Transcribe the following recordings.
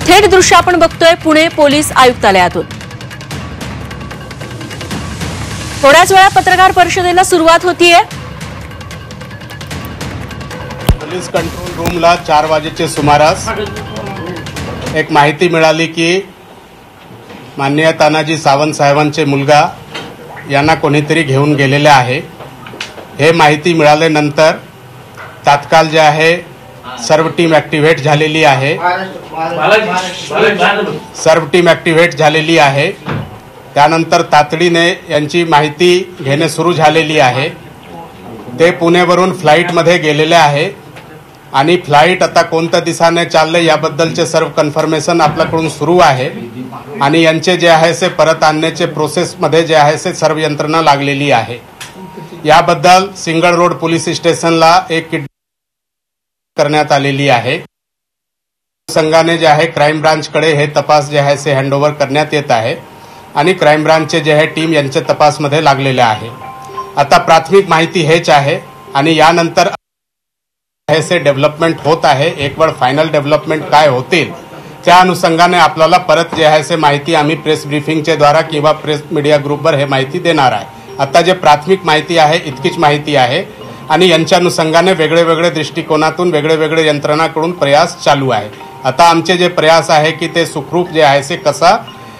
थेट दृश्य आपण बघतोय पुणे पोलीस आयुक्तालयातून। थोड्याच वेळा पत्रकार परिषदेला सुरुवात होतीये। पोलीस कंट्रोल रूमला 4 वाजेच्या सुमारास एक माहिती मिळाली की माननीय तानाजी सावंत साहेबांचे मुलगा यांना कोणीतरी घेऊन गेलेले आहे। हे माहिती मिळाल्यानंतर तात्काळ जे आहे सर्व टीम ॲक्टिव्हेट झालेली आहे। त्यानंतर तातडीने यांची माहिती घेणे सुरू झालेली आहे। ते पुणेवरून फ्लाईटमध्ये गेलेले आहे आणि फ्लाईट आता कोणत्या दिशेने चालले याबद्दलचे सर्व कन्फर्मेशन आपल्याकडून सुरू आहे आणि यांचे जे आहे ते परत आणण्याचे प्रोसेसमध्ये जे आहे ते सर्व यंत्रणा लागलेली आहे। याबद्दल सिंगल रोड पोलीस स्टेशनला एक करण्यात आलेली आहे। संघाने जे आहे क्राईम ब्रांचकडे हे तपास जे आहे ते हँडओव्हर करण्यात येत आहे आणि क्राईम ब्रांचचे जे आहे टीम यांच्या तपासमध्ये लागलेले आहे। आता प्राथमिक माहिती हेच आहे आणि यानंतर हे डेव्हलपमेंट होत आहे। एक वेळ फायनल डेव्हलपमेंट काय होतील त्या अनुषंगाने आपल्याला परत जे आहे ते माहिती आम्ही प्रेस ब्रीफिंगच्या द्वारा किंवा प्रेस मीडिया ग्रुपवर हे माहिती देणार आहे। आता जे प्राथमिक माहिती आहे इतकीच माहिती आहे आणि यांच्या अनुषंगाने वेगळे दृष्टिकोनातून वेगळे यंत्रणाकडून प्रयास चालू आहे। आता आमचे जे प्रयास आहे की ते सुखरूप जे आहे ते कसा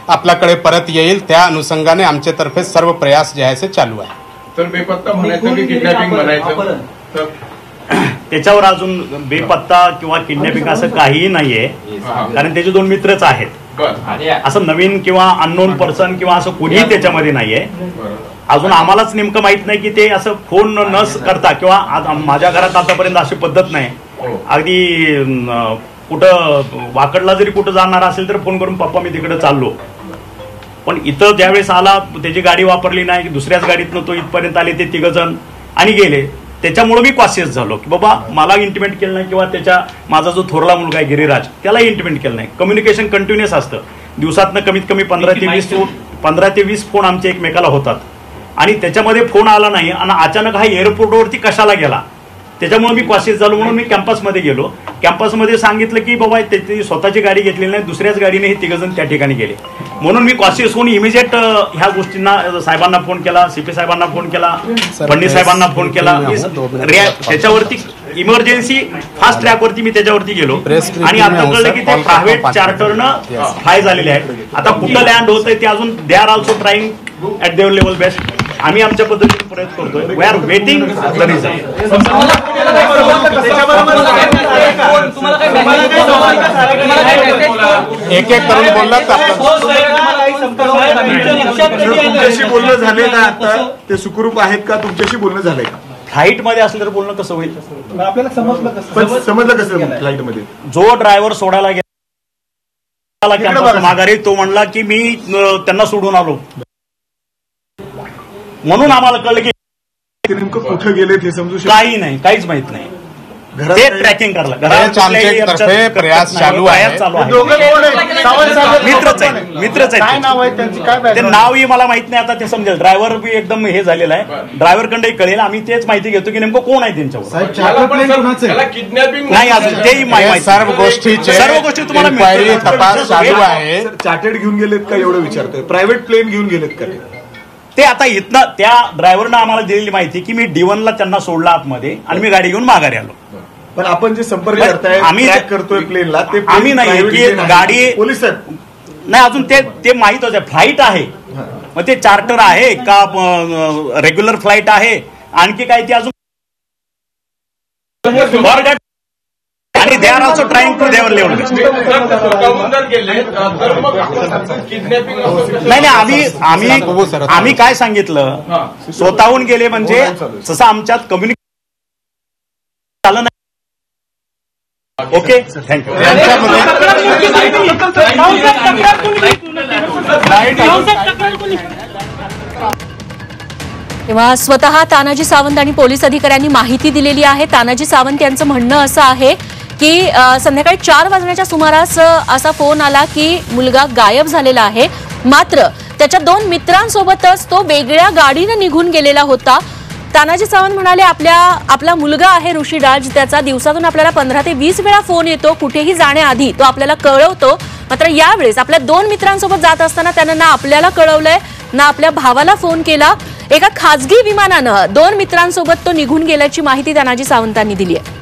आपल्याकडे परत येईल त्या अनुषंगाने आमच्यातर्फे सर्व प्रयास जे आहे ते चालू आहे। तर बेपत्ता म्हणायचं की किडनॅपिंग म्हणायचं तर त्याच्यावर अजून बेपत्ता किंवा किडनॅपिंग असं काहीही नाहीये, कारण त्याचे 2 मित्रच आहेत। असं नवीन किंवा अननोन पर्सन किंवा असं कुणीही त्याच्यामध्ये नाहीये। अजून आम्हालाच नेमकं माहित नाही की ते असं फोन न करता किंवा माझ्या घरात आतापर्यंत अशी पद्धत नाही। अगदी कुठं वाकडला जरी कुठं जाणार असेल तर फोन करून पप्पा मी तिकडे चाललो, पण इथं ज्यावेळेस आला त्याची गाडी वापरली नाही, दुसऱ्याच गाडीतनं तो इथपर्यंत आले ते 3 जण आणि गेले। त्याच्यामुळे मी कॉशियस झालो की बाबा मला इंटिमेट केलं नाही किंवा त्याच्या माझा जो थोरला मुलगा आहे गिरिराज त्याला इंटिमेट केलं नाही। कम्युनिकेशन कंटिन्युअस असतं, दिवसातनं कमीत कमी 15 ते 20 फोन आमचे एकमेकाला होतात आणि त्याच्यामध्ये फोन आला नाही आणि अचानक हा एअरपोर्टवरती कशाला गेला त्याच्यामुळे मी कॉशियस झालो। म्हणून मी कॅम्पसमध्ये गेलो, कॅम्पसमध्ये सांगितलं की बाबा त्याची स्वतःची गाडी घेतलेली नाही, दुसऱ्याच गाडीने हे 3 जण त्या ठिकाणी गेले। म्हणून मी कॉशियस होऊन इमिजिएट ह्या गोष्टींना साहेबांना फोन केला, सीपी साहेबांना फोन केला, फडणवीस साहेबांना फोन केला। त्याच्यावरती इमर्जन्सी फास्ट ट्रॅकवरती मी त्याच्यावरती गेलो आणि आता कळलं की ते प्रायव्हेट चार्टरनं फ्लाय झालेले आहेत। आता कुठं लँड होतंय ते अजून they are also trying at their level best. आम्ही आमच्या पद्धतीने प्रयत्न करतोय। We are waiting the result. एक करून बोलला तुमच्याशी बोलणं झाले का? आता ते सुखरूप आहेत का? तुमच्याशी बोलणं झालंय का? फ्लाईट मध्ये असलं तर बोलणं कसं होईल? आपल्याला समजलं कसं फ्लाईट मध्ये? जो ड्रायव्हर सोडायला गेला माघारी तो म्हणला की मी त्यांना सोडून आलो, म्हणून आम्हाला कळलं की नेमकं कुठं गेले हे समजू शकतो काही नाही, काहीच माहित नाही। ते ट्रॅकिंग करला प्रयास चालू आहे। मित्रच आहेत ते नावही मला माहित नाही। आता ते समजेल, ड्रायव्हर बी एकदम हे झालेला आहे, ड्रायव्हर कडे कळेल। आम्ही तेच माहिती घेतो की नेमकं कोण आहे त्यांच्यावर। किडनॅपिंग नाही अजून तेही माहिती, सर्व गोष्टी तुम्हाला तपास चालू आहे। चार्टर्ड घेऊन गेलेत का एवढं विचारतोय? प्रायव्हेट प्लेन घेऊन गेलेत का? ते आता इथनं त्या ड्रायव्हरनं आम्हाला दिलेली माहिती की मी D1ला त्यांना सोडला आतमध्ये आणि मी गाडी घेऊन माघारी आलो। पण आपण जे संपर्क करताय आम्ही करतोय प्लेनला ते आम्ही नाही की गाडी पोलीस नाही अजून ते माहितच आहे। फ्लाईट आहे मग ते चार्टर आहे का रेग्युलर फ्लाईट आहे आणखी काय ते अजून आणि they are also trying to their level. नाही आम्ही काय सांगितलं, स्वतःहून गेले म्हणजे जसं आमच्यात कम्युनिकेशन झालं नाही। Okay, thank you. तेव्हा स्वतः तानाजी सावंत आणि पोलीस अधिकाऱ्यांनी माहिती दिलेली आहे। तानाजी सावंत यांचं म्हणणं असं आहे की संध्याकाळी 4 वाजण्याच्या सुमारास असा फोन आला की मुलगा गायब झालेला आहे, मात्र त्याच्या 2 मित्रांसोबतच तो वेगळ्या गाडीने निघून गेलेला होता। तानाजी सावंत म्हणाले आपला मुलगा आहे ऋषीराज, त्याचा दिवसातून आपल्याला 15 ते 20 वेळा फोन येतो, कुठेही जाण्याआधी तो आपल्याला कळवतो, मात्र यावेळेस आपल्या 2 मित्रांसोबत जात असताना त्यानं ना आपल्याला कळवलंय ना आपल्या भावाला फोन केला. एका खासगी विमानानं 2 मित्रांसोबत तो निघून गेल्याची माहिती तानाजी सावंतांनी दिली आहे.